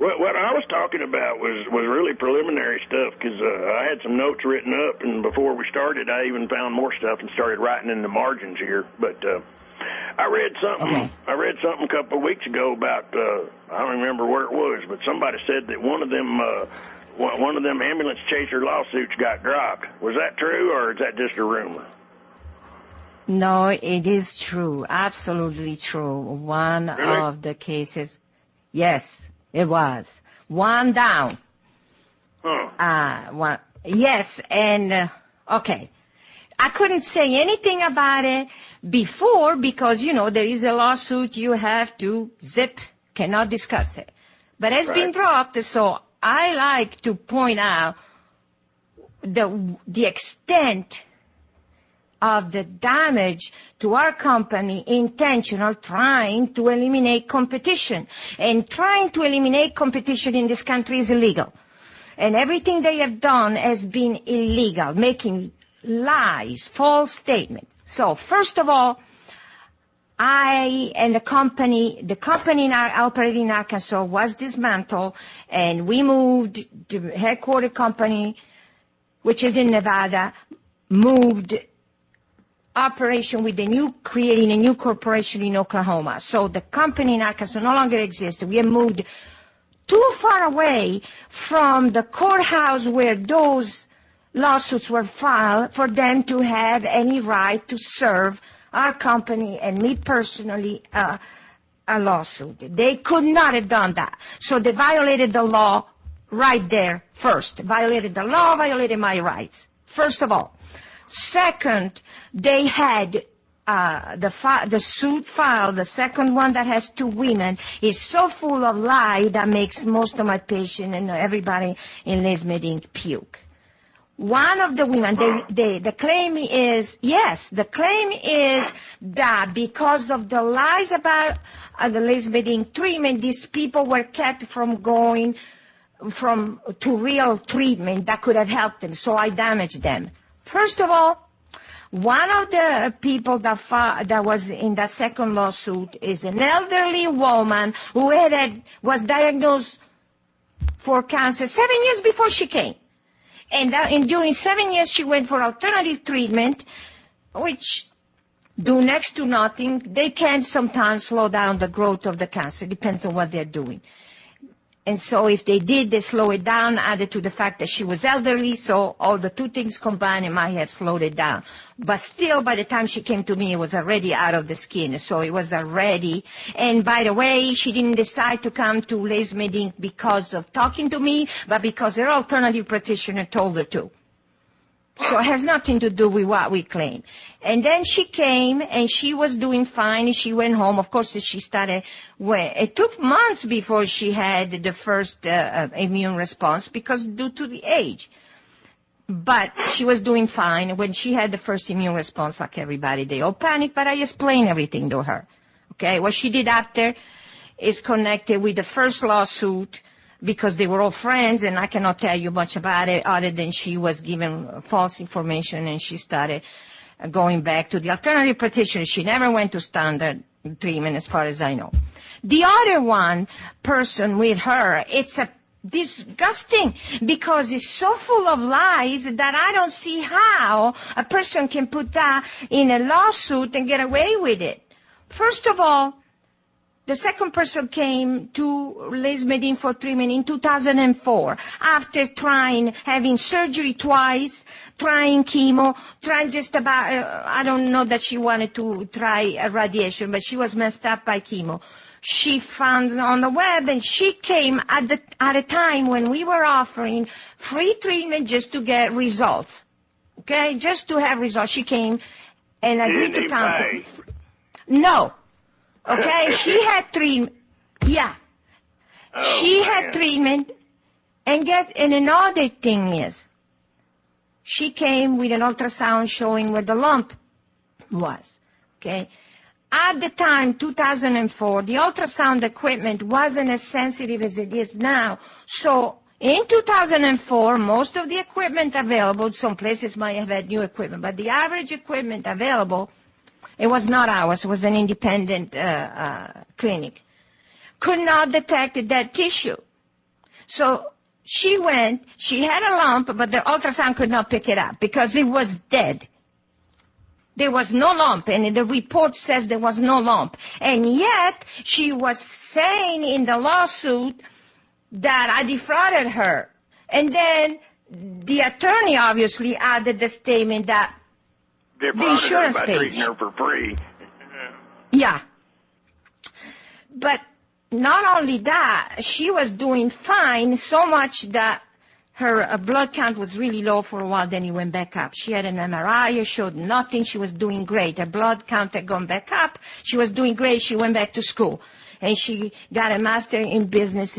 What I was talking about was really preliminary stuff, because I had some notes written up, and before we started, I even found more stuff and started writing in the margins here. But I read something. Okay. I read something a couple of weeks ago about I don't remember where it was, but somebody said that one of them ambulance chaser lawsuits got dropped. Was that true, or is that just a rumor? No, it is true. Absolutely true. One of the cases, yes. It was. One down. Yes, and, okay. I couldn't say anything about it before because, there is a lawsuit. You have to cannot discuss it. But it's been dropped, so I like to point out the extent of the damage to our company, intentional, trying to eliminate competition. And trying to eliminate competition in this country is illegal. And everything they have done has been illegal, making lies, false statements. So, first of all, I and the company operating in Arkansas was dismantled, and we moved the headquarter company, which is in Nevada, moved operation with creating a new corporation in Oklahoma. So the company in Arkansas no longer exists. We have moved too far away from the courthouse where those lawsuits were filed for them to have any right to serve our company and me personally a lawsuit. They could not have done that. So they violated the law right there first. Violated the law, violated my rights, first of all. Second, they had the suit filed, the second one that has two women, is so full of lies that makes most of my patients and everybody in Lase Med Inc. puke. One of the women, the claim is that because of the lies about the Lase Med Inc. treatment, these people were kept from going to real treatment that could have helped them, so I damaged them. First of all, one of the people that was in that second lawsuit is an elderly woman who was diagnosed for cancer 7 years before she came. And during 7 years, she went for alternative treatment, which do next to nothing. They can sometimes slow down the growth of the cancer. Depends on what they're doing. And so if they did, they slow it down, added to the fact that she was elderly, so all the two things combined, it might have slowed it down. But still, by the time she came to me, it was already out of the skin, so it was already. And by the way, she didn't decide to come to Lase Med Inc. because of talking to me, but because her alternative practitioner told her to. So it has nothing to do with what we claim. And then she came, and she was doing fine, and she went home. Of course, she started, it took months before she had the first immune response, because due to the age. But she was doing fine. When she had the first immune response, like everybody, they all panicked, but I explained everything to her. Okay, what she did after is connected with the first lawsuit, because they were all friends, and I cannot tell you much about it other than she was given false information, and she started going back to the alternative practitioner. She never went to standard treatment as far as I know. The other person with her, it's disgusting because it's so full of lies that I don't see how a person can put that in a lawsuit and get away with it. First of all, the second person came to Lase Med Inc. for treatment in 2004 after having surgery twice, trying chemo, trying just about, I don't know that she wanted to try radiation, but she was messed up by chemo. She found on the web, and she came at a time when we were offering free treatment just to get results. Okay, just to have results. She came and agreed to come. No. Okay, she had treatment. Yeah. She had treatment, and another thing is, she came with an ultrasound showing where the lump was. Okay. At the time, 2004, the ultrasound equipment wasn't as sensitive as it is now. So, in 2004, most of the equipment available, some places might have had new equipment, but the average equipment available, it was not ours. It was an independent clinic. Could not detect that tissue. So she went, she had a lump, but the ultrasound could not pick it up because it was dead. There was no lump, and the report says there was no lump. And yet, she was saying in the lawsuit that I defrauded her. And then the attorney obviously added the statement that the insurance by pays. Treating her for free. Yeah. But not only that, she was doing fine, so much that her blood count was really low for a while, then it went back up. She had an MRI, it showed nothing, she was doing great. Her blood count had gone back up, she was doing great, she went back to school. And she got a master in business,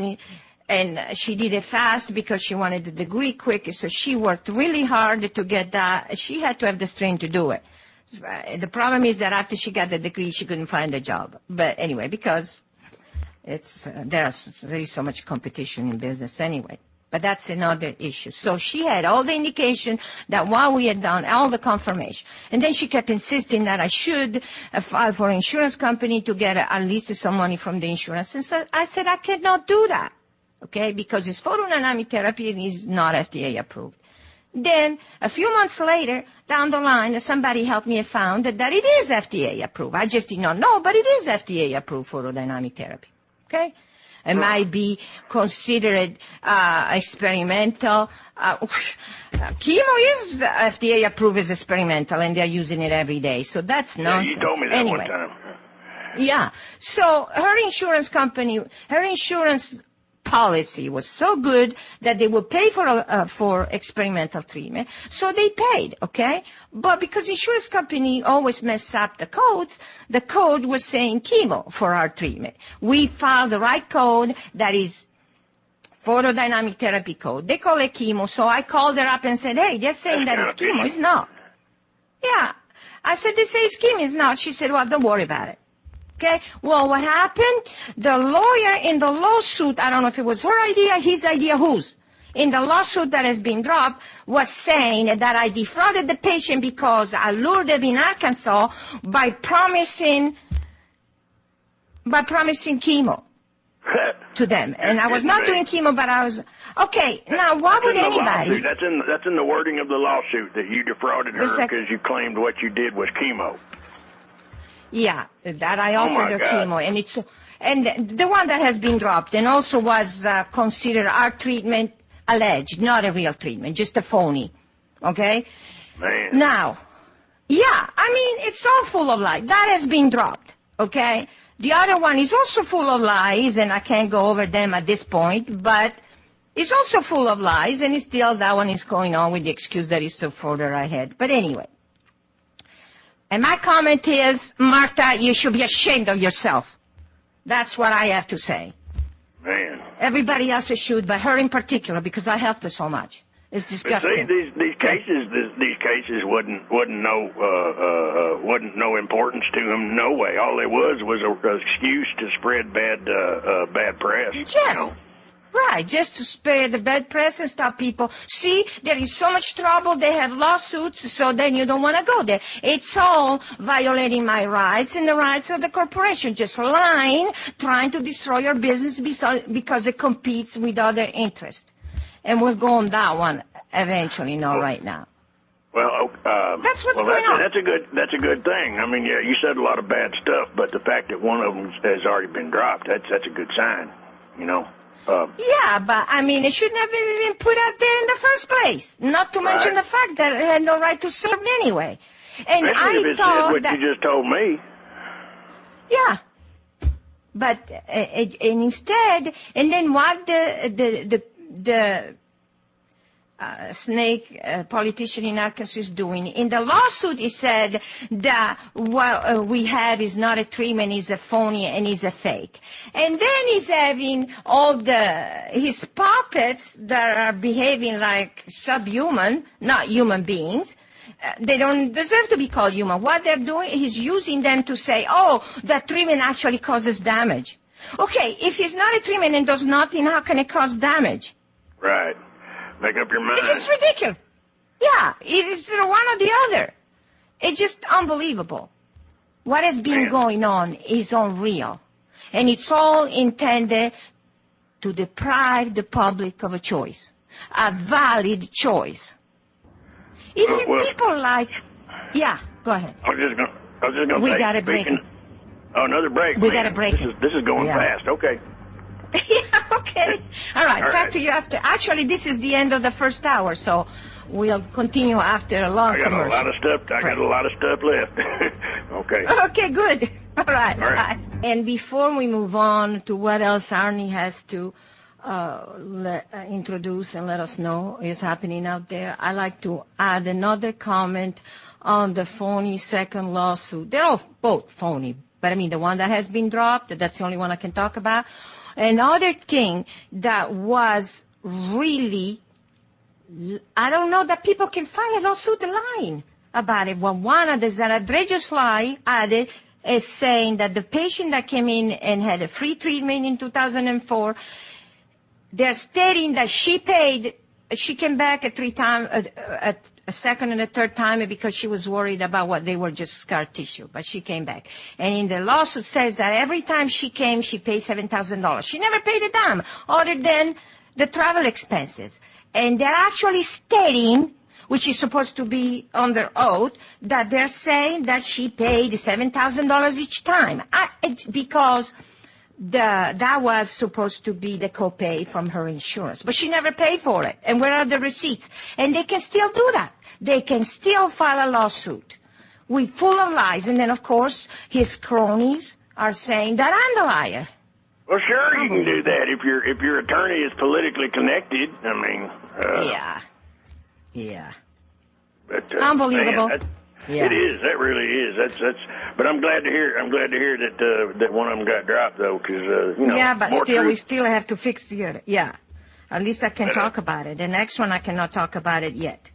and she did it fast because she wanted the degree quick, so she worked really hard to get that. She had to have the strength to do it. The problem is that after she got the degree, she couldn't find a job. But anyway, because there is so much competition in business anyway. But that's another issue. So she had all the indication that while we had done all the confirmation. And then she kept insisting that I should file for an insurance company to get at least some money from the insurance. And so I said, I cannot do that, okay, because it's photodynamic therapy and it's not FDA approved. Then, a few months later, down the line, somebody helped me and found that it is FDA approved. I just did not know, but it is FDA approved photodynamic therapy, okay? It might be considered experimental. Chemo is FDA approved as experimental, and they're using it every day. So that's nonsense. Yeah, you told me that anyway. one time. Yeah. So her insurance policy was so good that they would pay for experimental treatment, so they paid, okay? But because insurance company always mess up the codes, the code was saying chemo for our treatment. We filed the right code that is photodynamic therapy code. They call it chemo, so I called her up and said, hey, they're saying that it's chemo. It's not. Yeah. I said, they say it's chemo. It's not. She said, well, don't worry about it. Okay, well, what happened? The lawyer in the lawsuit, I don't know if it was her idea, his idea, whose? In the lawsuit that has been dropped, was saying that I defrauded the patient because I lured them in Arkansas by promising chemo to them. And I was not doing chemo, but I was... Okay, now, why would anybody... That's in the wording of the lawsuit, that you defrauded her because you claimed what you did was chemo. Yeah, that I offered her chemo, and the one that has been dropped, and also was considered our treatment alleged, not a real treatment, just a phony. Okay? Man. Now, yeah, I mean, it's all full of lies. That has been dropped. Okay? The other one is also full of lies, and I can't go over them at this point, but it's also full of lies, and still that one is going on with the excuse that is so further ahead. But anyway. And my comment is, Martha, you should be ashamed of yourself. That's what I have to say. Man. Everybody else should, but her in particular, because I helped her so much. It's disgusting. But see, these cases wasn't no importance to them. No way. All it was an excuse to spread bad press. Yes. You know? Right, just to spare the bad press and stop people. See, there is so much trouble, they have lawsuits, so then you don't want to go there. It's all violating my rights and the rights of the corporation, just lying, trying to destroy your business because it competes with other interests. And we'll go on that one eventually, not right now. Well, that's what's going on. That's a good thing. I mean, yeah, you said a lot of bad stuff, but the fact that one of them has already been dropped, that's a good sign, you know. Yeah, but, I mean, it shouldn't have been put out there in the first place. Not to mention the fact that it had no right to serve anyway. And especially if it said what you just told me. Yeah. But, and instead, and then what the snake politician in Arkansas is doing. In the lawsuit, he said that what we have is not a treatment, is a phony and is a fake. And then he's having all his puppets that are behaving like subhuman, not human beings. They don't deserve to be called human. What they're doing, he's using them to say, oh, that treatment actually causes damage. Okay, if it's not a treatment and does nothing, how can it cause damage? Right. Make up your mind. It's just ridiculous. Yeah, it is one or the other. It's just unbelievable. What has been going on is unreal. And it's all intended to deprive the public of a choice, a valid choice. If people like, yeah, go ahead. I was just gonna We say, got a break. Oh, another break. We man. got a break. This is going fast. Okay. Yeah, okay. All right, back to you after. Actually, this is the end of the first hour, so we'll continue after a long commercial. I got a lot of stuff left. Okay. Okay, good. All right. Bye. And before we move on to what else Arnie has to introduce and let us know is happening out there, I'd like to add another comment on the phony second lawsuit. They're all both phony, but I mean the one that has been dropped, that's the only one I can talk about. Another thing that was really, I don't know that people can file a lawsuit line about it. Well, one of there's an outrageous lie added is saying that the patient that came in and had a free treatment in 2004, they're stating that she came back a second and a third time because she was worried about what they were just scar tissue, but she came back. And in the lawsuit says that every time she came, she paid $7,000. She never paid a dime other than the travel expenses. And they're actually stating, which is supposed to be under oath, that they're saying that she paid $7,000 each time. Because that was supposed to be the copay from her insurance. But she never paid for it. And where are the receipts? And they can still do that. They can still file a lawsuit with full of lies. And then, of course, his cronies are saying that I'm the liar. Well, sure, you can do that if your attorney is politically connected. I mean, yeah. But, unbelievable. Man, it is. That really is. That's. But I'm glad to hear. That one of them got dropped though, because Yeah, but still, we still have to fix the other. Yeah. At least I can talk about it. The next one I cannot talk about it yet.